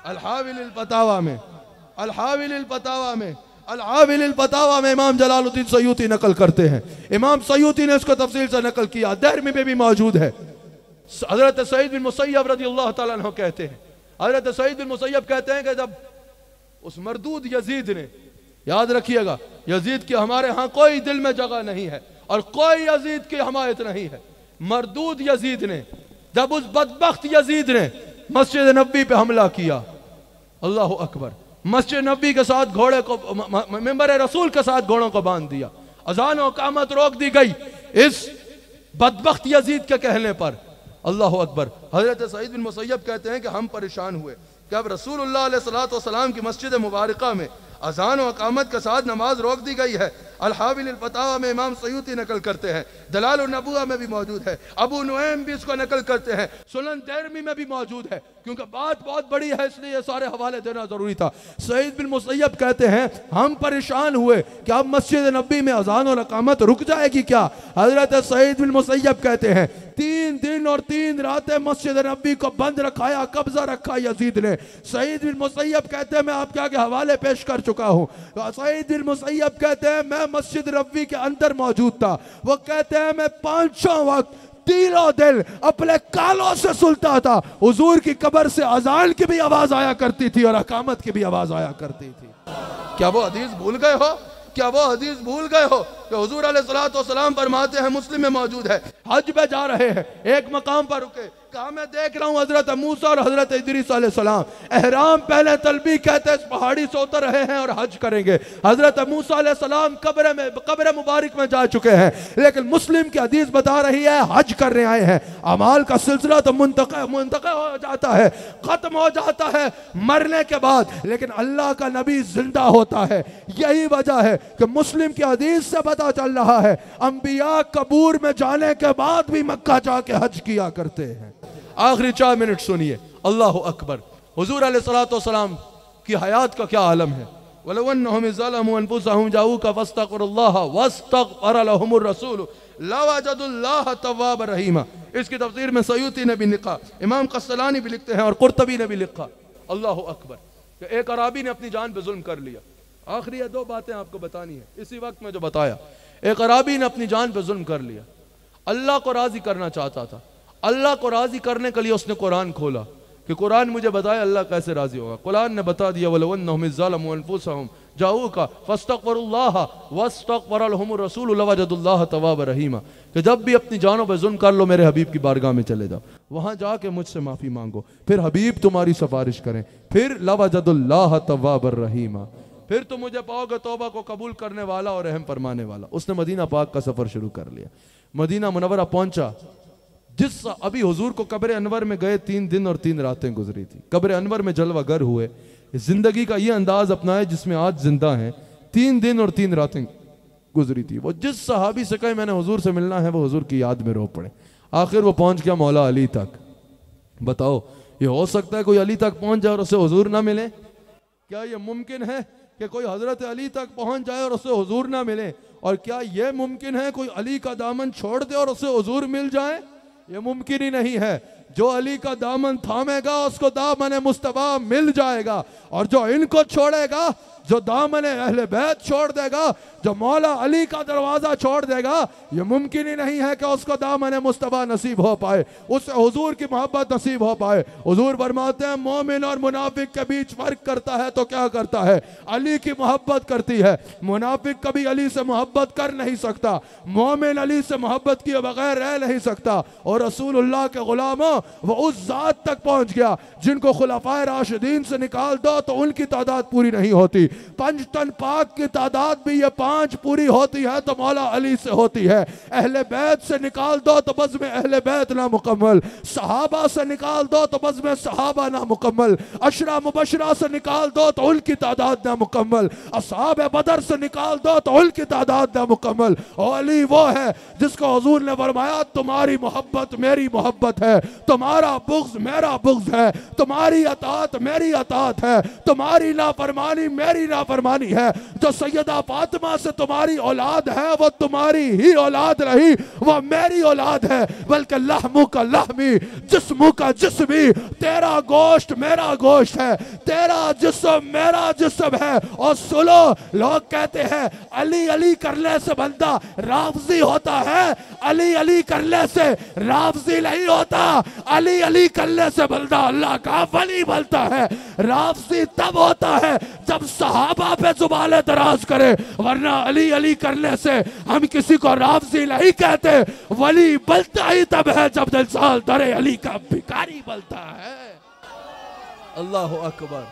अल-हाविल फतावा में, अल-हाविल फतावा में, अल-हाविल फतावा में इमाम जलालुद्दीन सयूती नकल करते हैं। इमाम सयूती ने इसको तफसील से नकल किया, दरमी में भी मौजूद है। हजरत सईद बिन मुसय्यब रज़ियल्लाहु तआला अन्हु कहते हैं, हजरत सईद बिन मुसय्यब कहते हैं कि जब उस मरदूद यजीद ने, याद रखिएगा यजीद की हमारे यहाँ कोई दिल में जगह नहीं है और कोई यजीद की हमायत नहीं है, मरदूद यजीद ने जब उस बदबख्त यजीद ने मस्जिद नबी पे हमला किया, अल्लाह अकबर, मस्जिद नबी के साथ घोड़े को, मिंबर रसूल के साथ घोड़ों को बांध दिया, अजान और कामत रोक दी गई इस बदबख्त यजीद के कहने पर। अल्लाह अकबर। हज़रत सईद बिन मुसय्यब कहते हैं कि हम परेशान हुए कि अब रसूलुल्लाह अलैहिस्सलातु वस्सलाम की मस्जिद मुबारका में अजान व अकामत के साथ नमाज रोक दी गई है। अल-हाविल अल-फतावा में इमाम सयूती नकल करते हैं, दलाल नबुआ में भी मौजूद है, अबू नुएम भी इसको नकल करते हैं, सुनन दरमी में भी मौजूद है। क्योंकि बात बहुत बड़ी है इसलिए ये सारे हवाले देना जरूरी था। सईद बिन मुसय्यब कहते हैं हम परेशान हुए कि अब मस्जिद नबी में अजान और अकामत रुक जाएगी क्या। हजरत सईद बिन मुसय्यब कहते हैं 3 दिन और 3 रातें मस्जिद नबी को बंद रखाया, कब्जा रखा यजीद ने। सईद बिन मुसय्यब कहते हैं मैं आपके आगे हवाले पेश कर चुका हूँ। सईद बिन मुसय्यब कहते हैं मैं मस्जिद नबी के अंदर मौजूद था। वो कहते हैं मैं 5 वक्त तीनों दिन अपने कानों से सुनता था। हुजूर की कब्र से अजान की भी आवाज आया करती थी और अकामत की भी आवाज आया करती थी। क्या वो हदीस भूल गए हो? क्या वो हदीस भूल गए हो कि हुजूर अलैहिस्सलातु वस्सलाम फरमाते हैं, मुस्लिम में मौजूद है, हज पे जा रहे हैं, एक मकाम पर रुके, कहा मैं देख रहा हूँ हजरत मूसा और हजरत इदरीस अलैहिस्सलाम एहराम पहले तलबी कहते इस पहाड़ी से उतर रहे हैं और हज करेंगे। हजरत मूसा अलैहिस्सलाम कब्र मुबारक में जा चुके हैं, लेकिन मुस्लिम की हदीस बता रही है हज करने आए हैं। अमाल का सिलसिला तो मुंतक़े हो जाता है, खत्म हो जाता है मरने के बाद, लेकिन अल्लाह का नबी जिंदा होता है। यही वजह है कि मुस्लिम की हदीस से पता चल रहा है अंबिया कबूर में जाने के बाद भी मक्का जाके हज किया करते हैं। आखिरी 4 मिनट सुनिए, अल्लाह अकबर। हुजूर अलैहिस्सलातु वस्सलाम की हयात का क्या आलम है। वलवन्नहुम ज़लमू अनफुसहुम जाऊका फस्तगफिरुल्लाह वस्तगफर लहुमुर रसूल लवजदुल्लाह तव्वाब रहीमा। इसकी तफसीर में सयूती ने भी लिखा, इमाम कस्सलानी भी लिखते हैं और कुर्तबी ने भी लिखा। अल्लाह अकबर। एक अराबी ने अपनी जान पे जुल्म कर लिया। आखिरी 2 बातें आपको बतानी है इसी वक्त में जो बताया। एक अराबी ने अपनी जान पे जुल्म कर लिया, अल्लाह को राजी करना चाहता था। अल्लाह को राजी करने के लिए उसने कुरान खोला कि कुरान मुझे बताए अल्लाह कैसे राजी होगा। कुरान ने बता दिया वलवन्नहुम ज़लमू अनफुसहुम जाऊका फस्तगफिरुल्लाह वस्तगफर लहुमुर रसूल लवजदुल्लाह तव्वाब रहीमा, कि जब भी अपनी जानों पर जुल्म कर लो मेरे हबीब की बारगाह में चले जाओ, वहां जाके मुझसे माफी मांगो, फिर हबीब तुम्हारी सिफारिश करें, फिर लवजदुल्लाह तव्वाब रहीमा, फिर तुम मुझे पाओगे तौबा को कबूल करने वाला और रहम फरमाने वाला। उसने मदीना पाक का सफर शुरू कर लिया, मदीना मुनव्वरा पहुंचा। जिस अभी हुजूर को कब्र अनवर में गए 3 दिन और 3 रातें गुजरी थी, कब्र अनवर में जलवा गर हुए, जिंदगी का ये अंदाज अपनाए जिसमें आज जिंदा हैं। 3 दिन और 3 रातें गुजरी थी। वो जिस सहाबी से कहे मैंने हुजूर से मिलना है वो हुजूर की याद में रो पड़े। आखिर वो पहुंच गया मौला अली तक। बताओ ये हो सकता है कोई अली तक पहुंच जाए और उसे हुजूर ना मिले? क्या ये मुमकिन है कि कोई हजरत अली तक पहुंच जाए और उसे हुजूर ना मिले? और क्या यह मुमकिन है कोई अली का दामन छोड़ दे और उसे हुजूर मिल जाए? ये मुमकिन ही नहीं है। जो अली का दामन थामेगा उसको दामन मुस्तफा मिल जाएगा, और जो इनको छोड़ेगा, जो दामन अहले बैत छोड़ देगा, जो मौला अली का दरवाजा छोड़ देगा, ये मुमकिन ही नहीं है कि उसको दामन मुस्तफा नसीब हो पाए, उससे हुजूर की मोहब्बत नसीब हो पाए। हुजूर फरमाते हैं मोमिन और मुनाफिक के बीच फर्क करता है तो क्या करता है? अली की मोहब्बत करती है। मुनाफिक कभी अली से मोहब्बत कर नहीं सकता, मोमिन अली से मोहब्बत किए बगैर रह नहीं सकता। और रसूलुल्लाह के गुलामों वो उस जात तक पहुंच गया जिनको खुलाफाए राशिदीन से निकाल दो तो उनकी तादाद पूरी नहीं होती। पंजतन पाक की तादाद भी ये 5 पूरी होती है तो मौला अली से होती है। अहले बैत से निकाल दो तो बज़ में अहले बैत ना मुकम्मल, सहाबा से निकाल दो तो बज़ में सहाबा ना मुकम्मल, अशरा मुबशरा से निकाल दो तो उनकी तादाद ना मुकम्मल, असहाब बदर से निकाल दो तो उनकी तादाद ना मुकम्मल। और अली वो है जिसको हुजूर ने फरमाया तुम्हारी मोहब्बत मेरी मोहब्बत है, तुम्हारा बुग़्ज़ मेरा बुग़्ज़ है, तुम्हारी अताअत मेरी अताअत है, तुम्हारी नाफरमानी मेरी नाफरमानी है। जो सैयदा फातिमा से तुम्हारी औलाद है वो तुम्हारी ही औलाद रही, वो मेरी औलाद है। बल्कि लहमु का लहमी, जिस्मु का जिस्मी, तेरा गोश्त मेरा गोश्त है, तेरा जिस्म मेरा जिस्म है। और सुनो, लोग कहते हैं अली अली करने से बंदा राफ़ज़ी होता है, अली अली करने से राफ़ज़ी नहीं होता, अली अली करने से बंदा अल्लाह का वली बनता है। राफ़ज़ी तब होता है जब सहाबा पे जुबान दराज करे, वरना अली अली करने से हम किसी को राफ़ज़ी नहीं कहते। वली बनता ही तब है जब दिलसाल दरे अली का भिखारी बनता है। अल्लाह अकबर।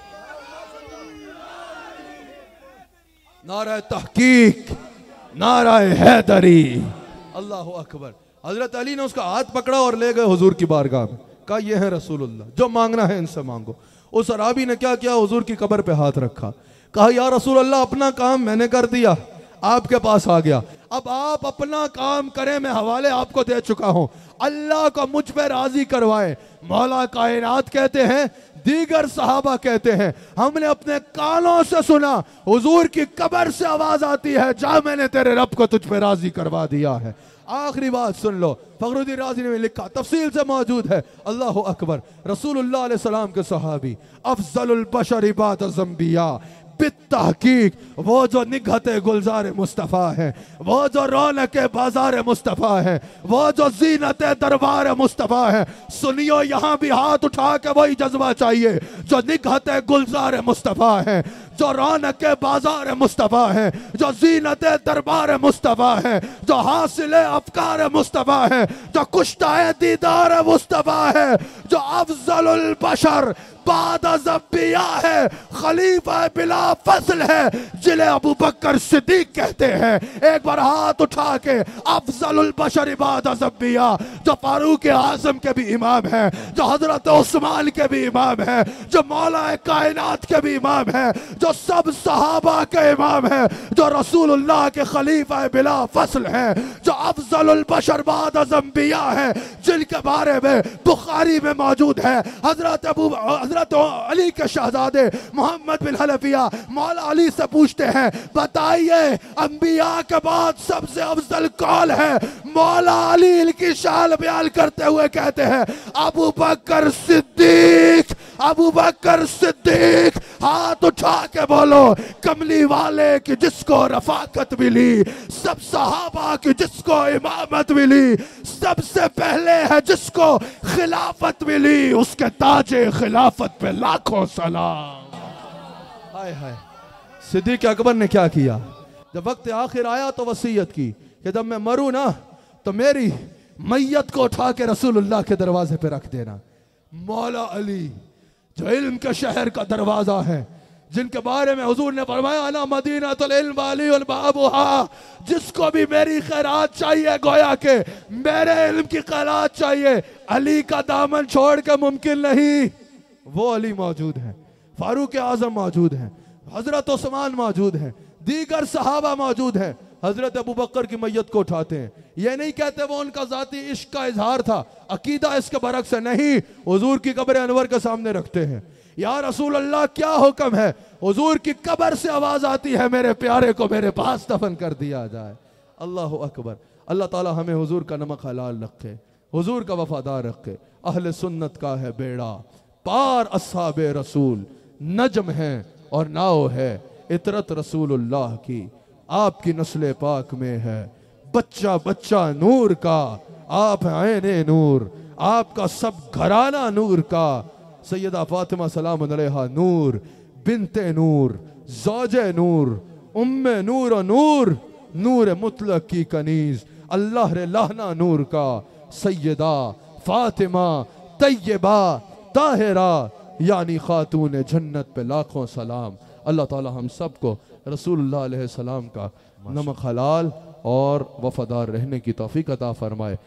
नारा तहकीक, नारा हैदरी। अल्लाह अकबर। हजरत अली ने उसका हाथ पकड़ा और ले गए हुजूर की बारगाह में, कहा ये है रसूलुल्लाह, जो मांगना है इनसे मांगो। उस अराबी ने क्या किया, हुजूर की कब्र पे हाथ रखा, कहा या रसूलुल्लाह अपना काम मैंने कर दिया, आपके पास आ गया, अब आप अपना काम करें, मैं हवाले आपको दे चुका हूं, अल्लाह को मुझ पे राजी करवाए। मौला कायनात कहते हैं, दीगर सहाबा कहते हैं, हमने अपने कानों से सुना हुजूर की कब्र से आवाज आती है, जा मैंने तेरे रब को तुझ पे राजी करवा दिया है। आखिरी बात सुन लो, फखरुद्दीन राजी ने लिखा, तफसील से मौजूद है, अल्लाह अकबर, रसूलुल्लाह अलैहि सलाम के सहाबी अफजलुल बशर बाद अज़्अंबिया बित्तहकीक, वो जो निगहते गुलजार मुस्तफ़ा है, वो जो रौनक बाजार मुस्तफ़ा है, वो जो जीनत दरबार मुस्तफ़ा है। सुनियो यहाँ भी हाथ उठा के वही जज्बा चाहिए जो निगहते गुलजार मुस्तफ़ा है, जो रौनक बाजार मुस्तफ़ा है, जो जीनत दरबार मुस्तफ़ा है, जो हासिल अफकार मुस्तफ़ा है, जो कुश्ता दीदार मुस्तफ़ा है, जो अफजलुल बशर बाद अज़्अंबिया है, खलीफा बिला फस्ल है, जिन्हें अबू बकर सिद्दीक कहते हैं। एक बार हाथ उठा के, अफजलुल बशर बाद अज़्अंबिया, जो फारूक आज़म के भी इमाम है, जो हजरत उस्मान के भी इमाम है, जो मौला कायनात के भी इमाम है, जो सब सहाबा के इमाम है, जो रसूलुल्लाह के खलीफा बिला फस्ल है, जो अफजलुल बशर बाद अज़्अंबिया है, जिनके बारे में बुखारी में मौजूद है, हजरत अली के शहजादे मोहम्मद बिन हनफिया मौला अली से पूछते हैं, बताइए अंबिया के बाद सबसे अफजल कौन है? मौला अली इनकी शान बयान करते हुए कहते हैं, अबू बकर सिद्दीक, अबू बकर सिद्दीक। हाथ उठा के बोलो, कमली वाले की जिसको रफाकत मिली, सब सहाबा की जिसको इमामत मिली, सबसे पहले है जिसको खिलाफत मिली, उसके ताजे खिलाफत पे लाखों सलाम। हाय हाय, सिद्दीक अकबर ने क्या किया? जब वक्त आखिर आया तो वसीयत की कि जब मैं मरूं ना तो मेरी मैयत को उठा के रसूलुल्लाह के दरवाजे पे रख देना। मौला अली जो इल्म के शहर का दरवाजा है, जिनके बारे में हुजूर ने फरमाया ना मदीनतुल इल्म वाली वल बाबुहा, जिसको भी मेरी खैरात चाहिए, गोया के मेरे इल्म की खैरात चाहिए, अली का दामन छोड़ के मुमकिन नहीं। वो अली मौजूद है, फारूक आजम मौजूद है, हजरत उस्मान मौजूद है, दीगर सहाबा मौजूद है। हजरत अबू बकर की मैयत को उठाते हैं, ये नहीं कहते वो उनका जाती इश्क का इजहार था, अकीदा इसके बरक्स है, नहीं, हुजूर की कब्र अनवर के सामने रखते हैं। या रसूल अल्लाह क्या हुक्म है? हुजूर की कब्र से आवाज आती है, मेरे प्यारे को मेरे पास दफन कर दिया जाए। अल्लाह अकबर। अल्लाह ताला हमें हुजूर का नमक हलाल रखे, हुजूर का वफादार रखे। अहले सुन्नत का है बेड़ा पार, अस्हाबे रसूल नजम है और नाव है, इतरत रसूलुल्लाह की आपकी नस्ल पाक में है। बच्चा बच्चा नूर का, आप आईने नूर, आपका सब घराना नूर का। सैयदा फातिमा सलाम अलैहा नूर, बिनते नूर, ज़ौजे नूर, उम्मे नूर और नूर, नूर मुतलक की कनीज, अल्लाह रे लाहना नूर का। सैयदा फातिमा तैयबा ताहिरा यानी खातून जन्नत पे लाखों सलाम। अल्लाह ताला हम सबको रसूलुल्लाह अलैहि सलाम का नमक हलाल और वफादार रहने की तौफीक अता फरमाए।